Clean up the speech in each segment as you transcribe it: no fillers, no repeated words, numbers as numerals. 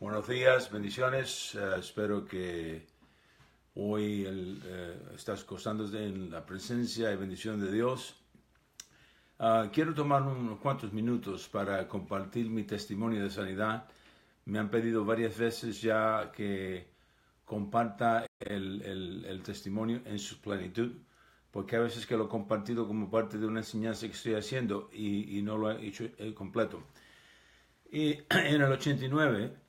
Buenos días, bendiciones. Espero que hoy estás gozando en la presencia y bendición de Dios. Quiero tomar unos cuantos minutos para compartir mi testimonio de sanidad. Me han pedido varias veces ya que comparta el testimonio en su plenitud, porque a veces que lo he compartido como parte de una enseñanza que estoy haciendo y no lo he hecho completo. Y en el 89,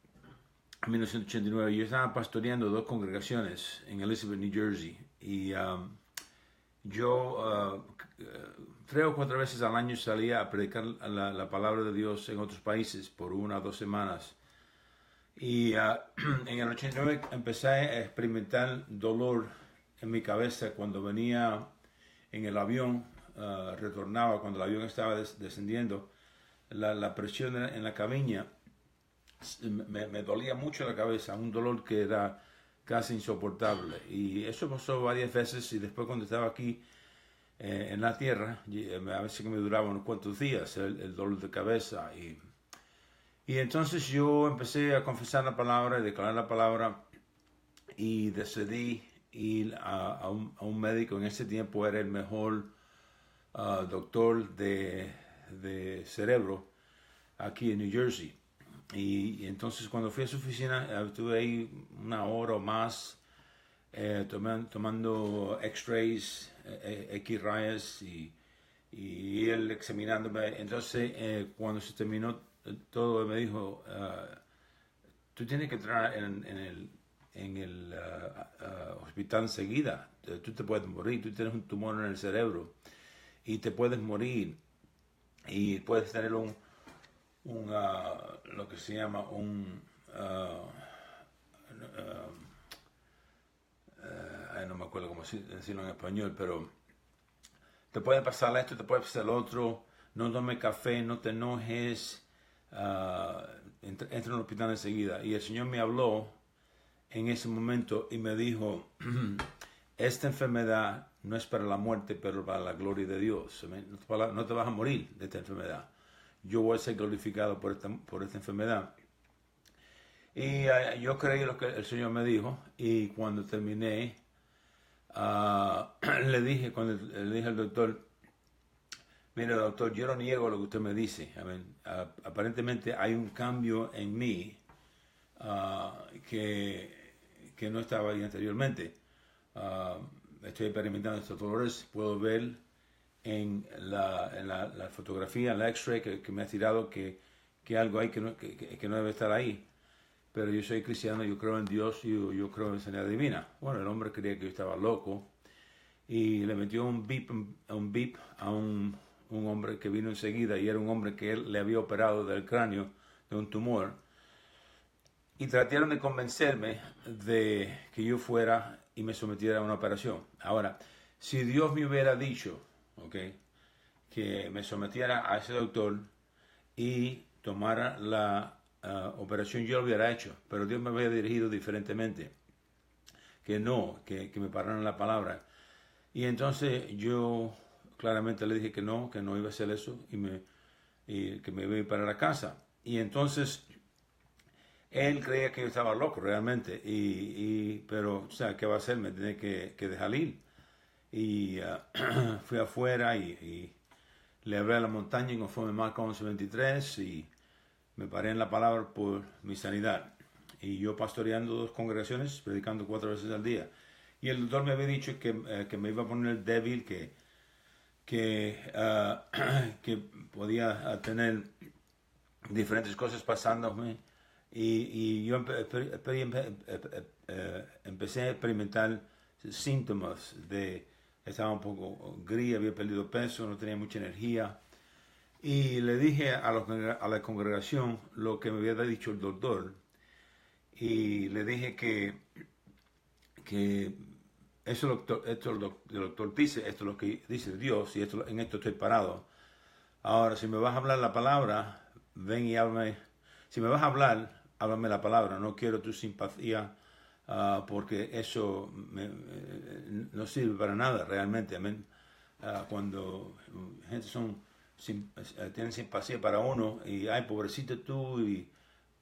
en 1989, yo estaba pastoreando dos congregaciones en Elizabeth, New Jersey, y yo 3 o 4 veces al año salía a predicar la palabra de Dios en otros países por 1 o 2 semanas. Y en el 89 empecé a experimentar dolor en mi cabeza cuando venía en el avión, retornaba cuando el avión estaba descendiendo, la presión en la cabina me dolía mucho la cabeza, un dolor que era casi insoportable. Y eso pasó varias veces y después cuando estaba aquí en la tierra, a veces que me duraba unos cuantos días el dolor de cabeza. Y entonces yo empecé a confesar la palabra y declarar la palabra y decidí ir a un médico. En ese tiempo era el mejor doctor de cerebro aquí en New Jersey. Y entonces cuando fui a su oficina, estuve ahí 1 hora o más tomando x-rays, x-rayas y él examinándome. Entonces cuando se terminó todo me dijo, tú tienes que entrar en el hospital enseguida, tú te puedes morir, tú tienes un tumor en el cerebro y te puedes morir y puedes tener lo que se llama no me acuerdo cómo decirlo en español, pero te puede pasar esto, te puede pasar lo otro, no tomes café, no te enojes, entra en el hospital enseguida. Y el Señor me habló en ese momento y me dijo, esta enfermedad no es para la muerte, pero para la gloria de Dios. No te vas a morir de esta enfermedad. Yo voy a ser glorificado por esta enfermedad. Y yo creí lo que el Señor me dijo y cuando terminé, le dije al doctor, mire doctor, yo no niego lo que usted me dice. Aparentemente hay un cambio en mí que no estaba ahí anteriormente. Estoy experimentando estos dolores, puedo ver en la fotografía, en la x-ray que me ha tirado que algo hay que no debe estar ahí. Pero yo soy cristiano, yo creo en Dios, yo creo en sanidad divina. Bueno, el hombre creía que yo estaba loco y le metió un beep a un hombre que vino enseguida y era un hombre que él le había operado del cráneo de un tumor. Y trataron de convencerme de que yo fuera y me sometiera a una operación. Ahora, si Dios me hubiera dicho, ¿okay?, que me sometiera a ese doctor y tomara la operación, yo lo hubiera hecho, pero Dios me había dirigido diferentemente, que no, que me pararan la palabra. Y entonces yo claramente le dije que no iba a hacer eso y que me iba a ir para la casa. Y entonces él creía que yo estaba loco realmente, pero, o sea, ¿qué va a hacer? Me tiene que dejar ir. Y fui afuera y le hablé a la montaña conforme Marcos 11:23 y me paré en la palabra por mi sanidad. Y yo pastoreando 2 congregaciones, predicando 4 veces al día. Y el doctor me había dicho que me iba a poner débil, que podía tener diferentes cosas pasándome. Y yo empecé a experimentar síntomas estaba un poco gris, había perdido peso, no tenía mucha energía. Y le dije a la congregación lo que me había dicho el doctor. Y le dije que esto el doctor dice, esto es lo que dice Dios y en esto estoy parado. Ahora, si me vas a hablar la palabra, ven y háblame. Si me vas a hablar, háblame la palabra. No quiero tu simpatía porque eso no sirve para nada realmente. Amén. Cuando gente tienen simpatía para uno y, ay, pobrecito tú,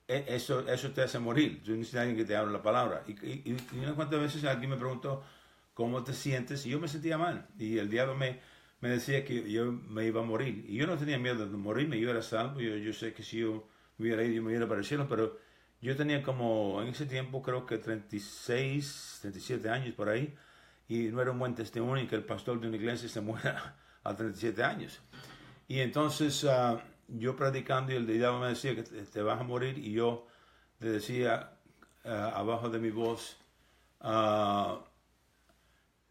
eso te hace morir. Tú necesitas a alguien que te hable la palabra. Y unas cuantas veces alguien me preguntó, ¿cómo te sientes? Y yo me sentía mal. Y el diablo me decía que yo me iba a morir. Y yo no tenía miedo de morirme, yo era salvo. Yo sé que si yo me hubiera ido, yo me hubiera para el cielo, pero yo tenía como, en ese tiempo, creo que 36, 37 años por ahí. Y no era un buen testimonio que el pastor de una iglesia se muera a 37 años. Y entonces yo predicando y el diablo me decía que te vas a morir y yo le decía abajo de mi voz,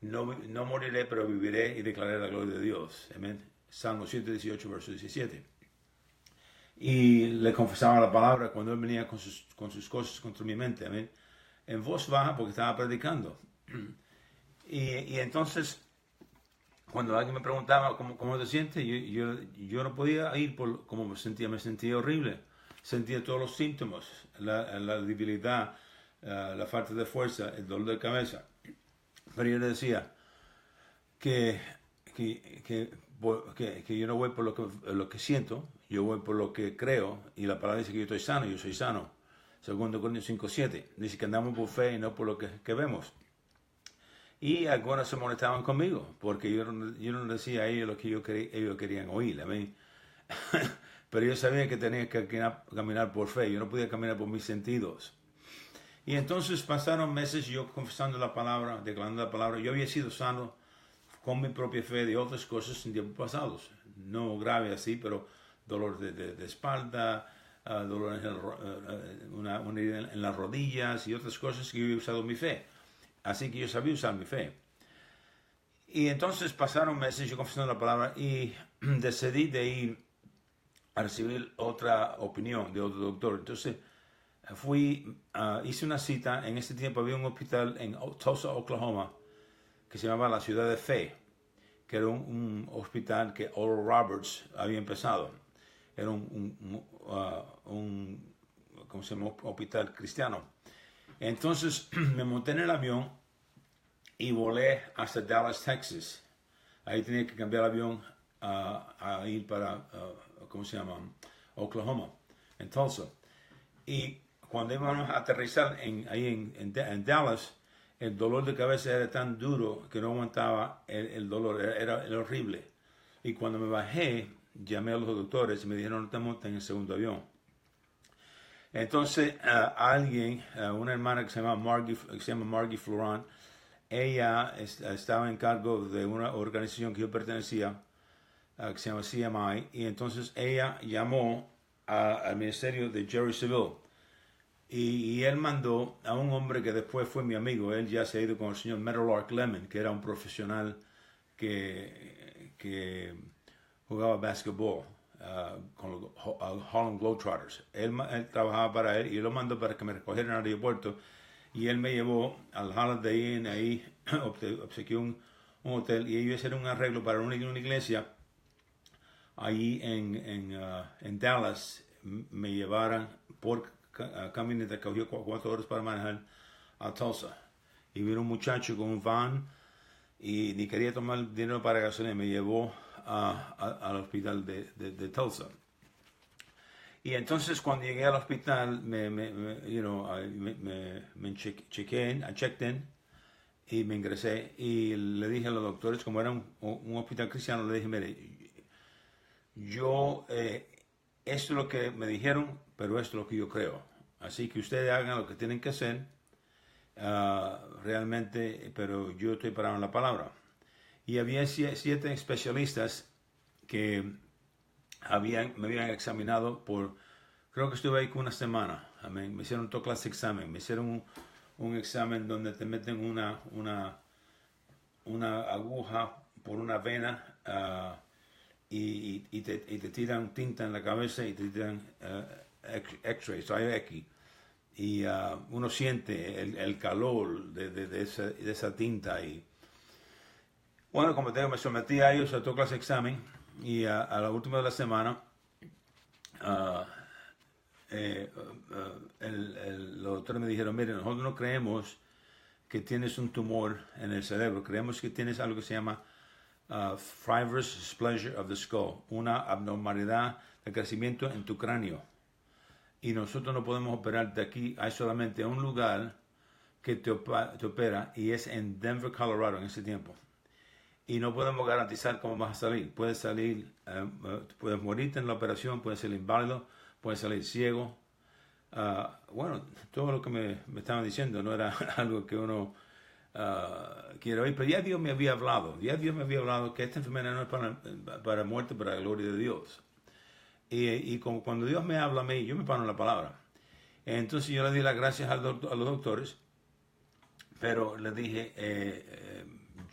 no moriré pero viviré y declararé la gloria de Dios. Amén. Salmo 118, verso 17. Y le confesaba la palabra cuando él venía con sus cosas contra mi mente. Amén. En voz baja porque estaba predicando. Y entonces cuando alguien me preguntaba cómo te sientes, yo no podía ir por cómo me sentía horrible. Sentía todos los síntomas, la debilidad, la falta de fuerza, el dolor de cabeza. Pero yo le decía que yo no voy por lo que siento, yo voy por lo que creo, y la palabra dice que yo soy sano. Segundo Corintios 5:7, dice que andamos por fe y no por lo que vemos. Y algunos se molestaban conmigo, porque yo no decía a ellos lo que ellos querían oír. A mí. Pero yo sabía que tenía que caminar por fe, yo no podía caminar por mis sentidos. Y entonces pasaron meses yo confesando la palabra, declarando la palabra. Yo había sido sano con mi propia fe de otras cosas en tiempos pasados. No grave así, pero dolor de espalda, dolor una herida en las rodillas y otras cosas que yo había usado mi fe. Así que yo sabía usar mi fe. Y entonces pasaron meses yo confesando la palabra y decidí de ir a recibir otra opinión de otro doctor. Entonces hice una cita. En ese tiempo había un hospital en Tulsa, Oklahoma, que se llamaba la Ciudad de Fe, que era un hospital que Oral Roberts había empezado. Era ¿cómo se llama? Hospital cristiano. Entonces me monté en el avión y volé hasta Dallas, Texas. Ahí tenía que cambiar el avión a ir para, ¿cómo se llama? Oklahoma, en Tulsa. Y cuando íbamos a aterrizar ahí en Dallas, el dolor de cabeza era tan duro que no aguantaba el dolor, era horrible. Y cuando me bajé, llamé a los doctores y me dijeron, no te montes en el segundo avión. Entonces, una hermana que se llama Margie Florent, ella estaba en cargo de una organización que yo pertenecía, que se llama CMI, y entonces ella llamó al ministerio de Jerry Seville, y él mandó a un hombre que después fue mi amigo. Él ya se ha ido con el señor Meadowlark Lemon, que era un profesional que jugaba básquetbol con los Harlem Globetrotters. Él trabajaba para él y lo mandó para que me recogiera en el aeropuerto, y él me llevó al Holiday Inn, ahí obsequió un hotel, y ellos hicieron un arreglo para una iglesia ahí en Dallas. Me llevaran por camioneta, cogió 4 horas para manejar a Tulsa, y vino un muchacho con un van y ni quería tomar dinero para gasolina, me llevó al hospital de Tulsa. Y entonces cuando llegué al hospital me checked in y me ingresé, y le dije a los doctores, como era un hospital cristiano, le dije, mire, esto es lo que me dijeron, pero esto es lo que yo creo. Así que ustedes hagan lo que tienen que hacer realmente, pero yo estoy parado en la palabra. Y había 7 especialistas que me habían examinado creo que estuve ahí con una semana. Me hicieron toda clase de examen. Me hicieron un examen donde te meten una aguja por una vena y te tiran tinta en la cabeza y te tiran X-rays, X. Y uno siente el calor de esa tinta. Y bueno, como te digo, me sometí a ellos a toda clase de examen, y a la última de la semana los doctores me dijeron, mire, nosotros no creemos que tienes un tumor en el cerebro, creemos que tienes algo que se llama fibrous dysplasia of the skull, una abnormalidad de crecimiento en tu cráneo. y nosotros no podemos operar de aquí. Hay solamente un lugar que te opera y es en Denver, Colorado en ese tiempo. Y no podemos garantizar cómo vas a salir. Puedes salir, puedes morirte en la operación, puedes ser inválido, puedes salir ciego. Bueno, todo lo que me estaban diciendo no era algo que uno quiere oír, pero ya Dios me había hablado. Ya Dios me había hablado que esta enfermedad no es para muerte, para la gloria de Dios. Y como cuando Dios me habla a mí, yo me paro en la palabra. Entonces yo le di las gracias a los doctores, pero le dije,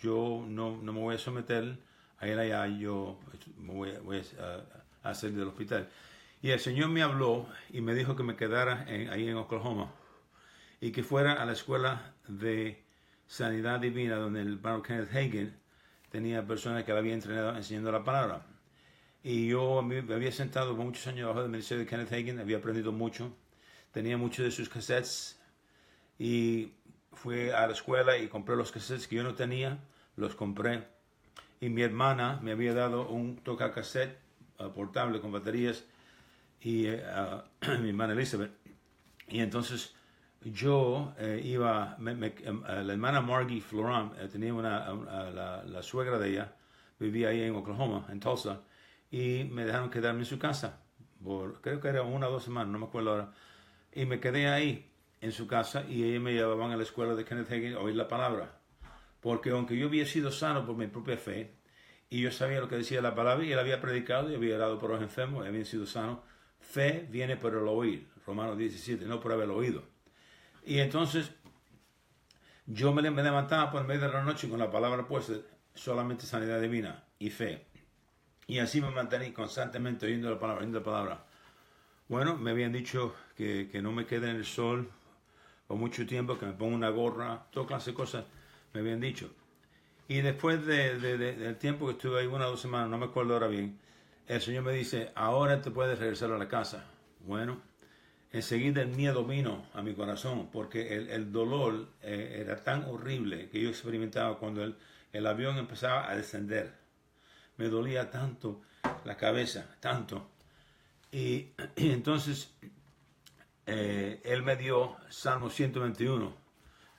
yo no me voy a someter a ir allá, yo me voy a salir del hospital. Y el Señor me habló y me dijo que me quedara ahí en Oklahoma y que fuera a la escuela de Sanidad Divina, donde el hermano Kenneth Hagin tenía personas que le había entrenado enseñando la palabra. Y yo me había sentado por muchos años bajo el ministerio de Kenneth Hagin, había aprendido mucho, tenía muchos de sus cassettes y fui a la escuela y compré los cassettes que yo no tenía, los compré. Y mi hermana me había dado un tocacassette portable con baterías y mi hermana Elizabeth. Y entonces yo iba, la hermana Margie Floran tenía la suegra de ella, vivía ahí en Oklahoma, en Tulsa, y me dejaron quedarme en su casa, creo que era 1 o 2 semanas, no me acuerdo ahora, y me quedé ahí en su casa y ellos me llevaban a la escuela de Kenneth Hagin a oír la palabra, porque aunque yo había sido sano por mi propia fe, y yo sabía lo que decía la palabra, y él había predicado, y había orado por los enfermos, y había sido sano, fe viene por el oír, Romanos 17, no por haber oído. Y entonces yo me levantaba por medio de la noche con la palabra puesta, solamente sanidad divina y fe. Y así me mantenía constantemente oyendo la palabra, oyendo la palabra. Bueno, me habían dicho que no me quede en el sol por mucho tiempo, que me ponga una gorra, toda clase de cosas me habían dicho. Y después del tiempo que estuve ahí, 1 o 2 semanas, no me acuerdo ahora bien, el Señor me dice, ahora te puedes regresar a la casa. Bueno, enseguida el miedo vino a mi corazón, porque el dolor era tan horrible que yo experimentaba cuando el avión empezaba a descender. Me dolía tanto la cabeza, tanto. Y entonces él me dio Salmo 121,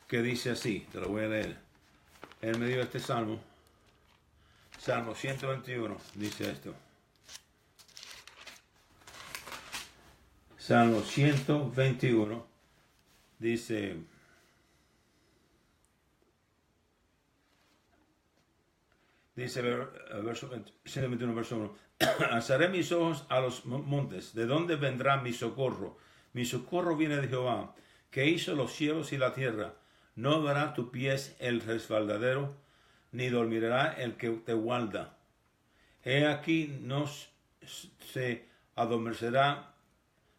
que dice así, te lo voy a leer. Él me dio este salmo, Salmo 121, dice esto. Salmo 121, dice... Dice verso 121, verso 1. Alzaré mis ojos a los montes. ¿De dónde vendrá mi socorro? Mi socorro viene de Jehová, que hizo los cielos y la tierra. No dará tu pies el resbaladero, ni dormirá el que te guarda. He aquí no se adormecerá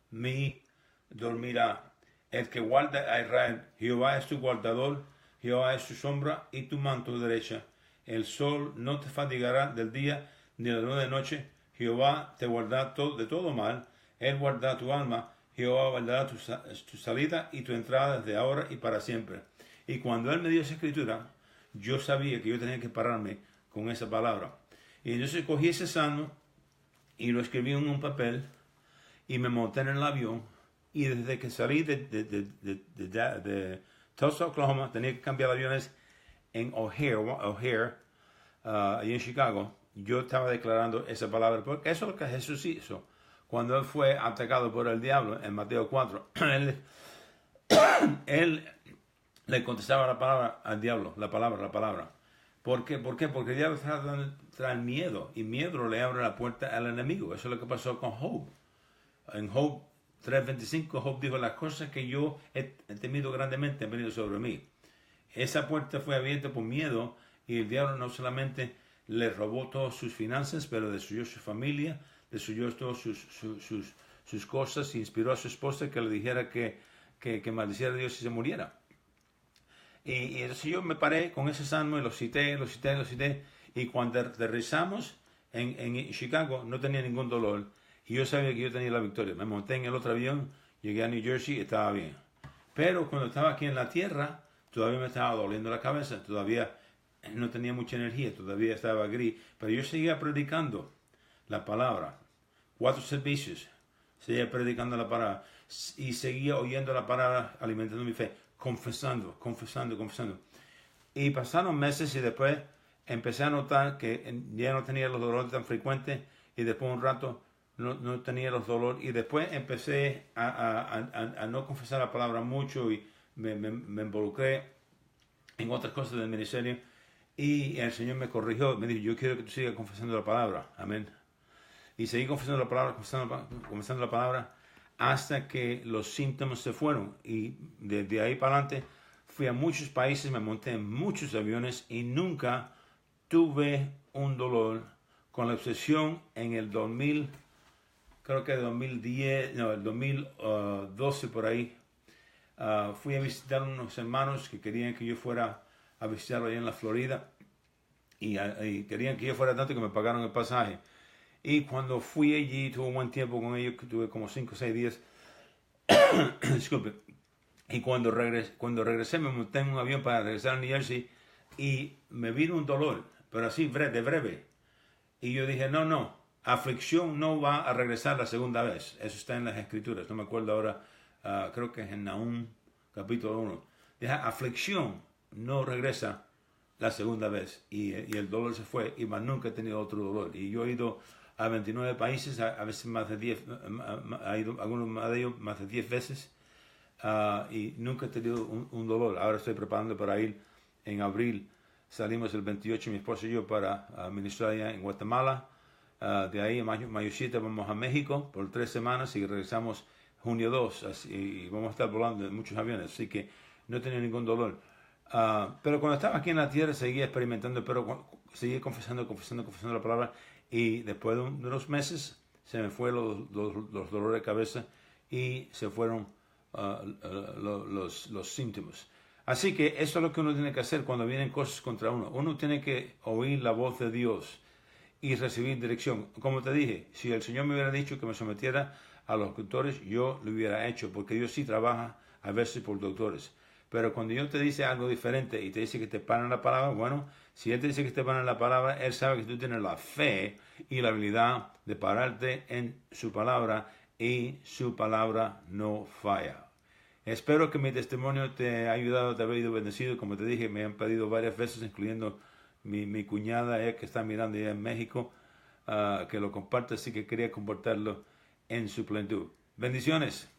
ni dormirá el que guarda a Israel. Jehová es tu guardador, Jehová es su sombra y tu manto derecha. El sol no te fatigará del día, ni la luna de noche. Jehová te guardará de todo mal. Él guardará tu alma. Jehová guardará tu salida y tu entrada desde ahora y para siempre. Y cuando él me dio esa escritura, yo sabía que yo tenía que pararme con esa palabra. Y entonces cogí ese salmo y lo escribí en un papel y me monté en el avión. Y desde que salí de Tulsa, Oklahoma, tenía que cambiar aviones en O'Hare, ahí en Chicago. Yo estaba declarando esa palabra, porque eso es lo que Jesús hizo cuando él fue atacado por el diablo en Mateo 4. él le contestaba la palabra al diablo, la palabra. ¿Por qué? Porque el diablo trae miedo, y miedo le abre la puerta al enemigo. Eso es lo que pasó con Job. En Job 3:25, Job dijo, las cosas que yo he temido grandemente han venido sobre mí. Esa puerta fue abierta por miedo, y el diablo no solamente le robó todas sus finanzas, pero destruyó su familia, destruyó todas sus cosas, y inspiró a su esposa que le dijera que maldiciera a Dios si se muriera. Y entonces yo me paré con ese salmo y lo cité, y cuando aterrizamos en Chicago no tenía ningún dolor, y yo sabía que yo tenía la victoria. Me monté en el otro avión, llegué a New Jersey y estaba bien. Pero cuando estaba aquí en la tierra, todavía me estaba doliendo la cabeza, todavía no tenía mucha energía, todavía estaba gris, pero yo seguía predicando la palabra. 4 servicios, seguía predicando la palabra y seguía oyendo la palabra, alimentando mi fe, confesando. Y pasaron meses y después empecé a notar que ya no tenía los dolores tan frecuentes y después un rato no tenía los dolores y después empecé a no confesar la palabra mucho y me involucré en otras cosas del ministerio y el Señor me corrigió, me dijo, yo quiero que tú sigas confesando la palabra, amén. Y seguí confesando la palabra, confesando la palabra hasta que los síntomas se fueron y desde ahí para adelante fui a muchos países, me monté en muchos aviones y nunca tuve un dolor, con la excepción en el 2000, creo que 2010, no, el 2012 por ahí. Fui a visitar unos hermanos que querían que yo fuera a visitarlo allá en la Florida y querían que yo fuera tanto que me pagaron el pasaje. Y cuando fui allí, tuve un buen tiempo con ellos, que tuve como 5 o 6 días. Disculpe. Y cuando regresé, me monté en un avión para regresar a New Jersey y me vino un dolor, pero así de breve. Y yo dije, no, aflicción no va a regresar la segunda vez. Eso está en las escrituras, no me acuerdo ahora, creo que es en Nahum, capítulo 1. Dije, aflicción no regresa la segunda vez. Y el dolor se fue y más nunca he tenido otro dolor. Y yo he ido a 29 países, a veces más de 10, ha ido algunos de ellos más de 10 veces. Y nunca he tenido un dolor. Ahora estoy preparando para ir en abril. Salimos el 28, mi esposo y yo, para ministrar allá en Guatemala. De ahí, en mayo 7, vamos a México por 3 semanas y regresamos junio 2. Y vamos a estar volando en muchos aviones, así que no he tenido ningún dolor. Pero cuando estaba aquí en la tierra seguía experimentando, pero seguía confesando la palabra. Y después de unos meses se me fueron los dolores de cabeza y se fueron los síntomas. Así que eso es lo que uno tiene que hacer cuando vienen cosas contra uno. Uno tiene que oír la voz de Dios y recibir dirección. Como te dije, si el Señor me hubiera dicho que me sometiera a los doctores, yo lo hubiera hecho, porque Dios sí trabaja a veces por doctores. Pero cuando Dios te dice algo diferente y te dice que te paran la palabra, bueno, si Él te dice que te paran la palabra, Él sabe que tú tienes la fe y la habilidad de pararte en su palabra y su palabra no falla. Espero que mi testimonio te ha ayudado, te ha habido bendecido. Como te dije, me han pedido varias veces, incluyendo mi cuñada, que está mirando allá en México, que lo comparte, así que quería compartirlo en su plenitud. Bendiciones.